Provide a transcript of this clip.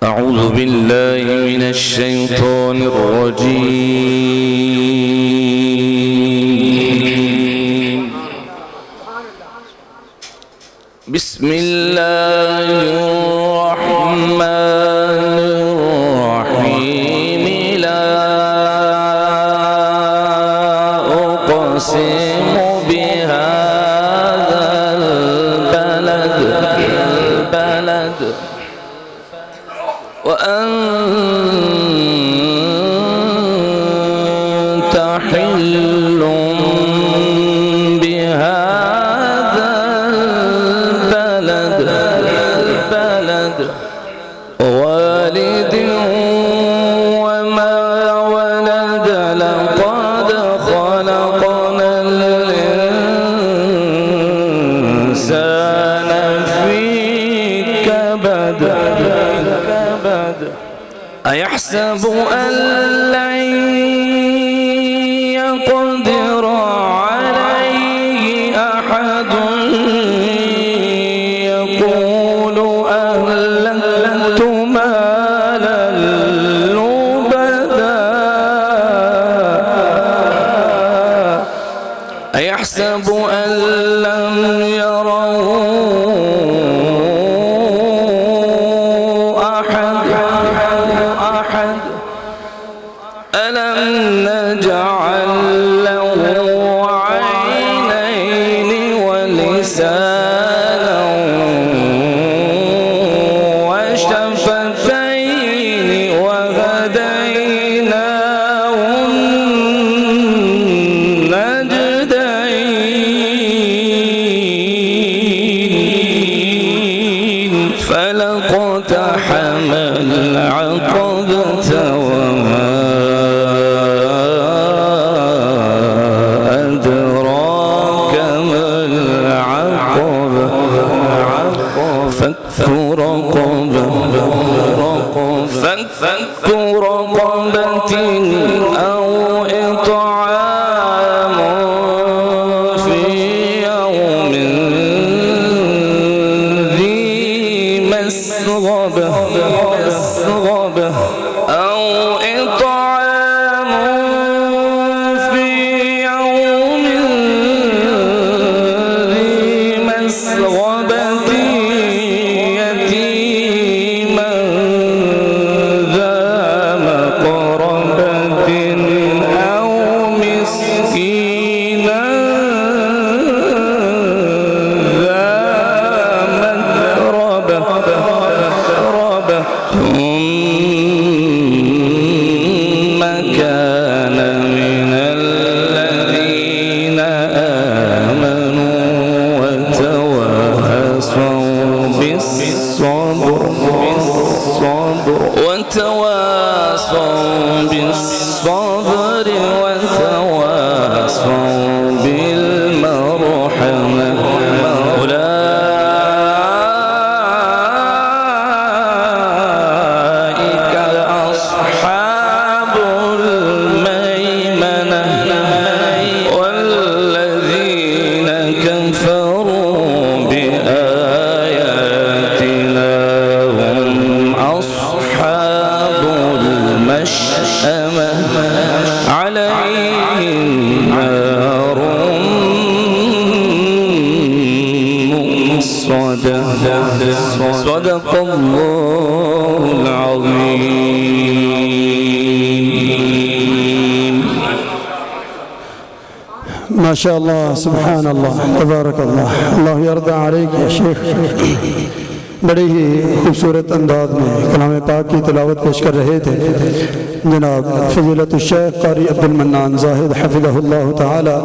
أعوذ بالله من الشيطان الرجيم. بسم الله الرحمن الرحيم. لا أقسم بهذا البلد وأنت حل بهذا البلد والد وما ولد. لقد خلقنا الإنسان في كبد. أيحسب أن لن يقدر عليه أحد. يقول أهلكت مالا لبدا. أيحسب أن لم يره أحد. ألم نجعل له عينين ولسانا وشفتين وهديناه النجدين. فلاقتحم العقبة وما أدراك ما العقبة. فك رقبة أو إطعام في يوم ذي مسغبة أو إطعام في يوم ذي مسغبة يتيما ذا مقربة أو مسكينا ذا متربة. ثم كان من الذين آمنوا وتواصوا بالصبر وتواصوا بالمرحمة. أولئك أصحاب الميمنة. والذين كفروا بآياتنا هم أصحاب المشأمة. عليهم نار مؤصدة. صدق الله العظيم. ما شاء الله سبحان الله تبارك الله. اللہ یرضى عليك يا شیخ. بڑے ہی خوبصورت انداز میں کلام پاک کی تلاوت پیش کر رہے تھے جناب فضیلت الشیخ قاری عبد المنان زاہد حفظہ اللہ تعالی.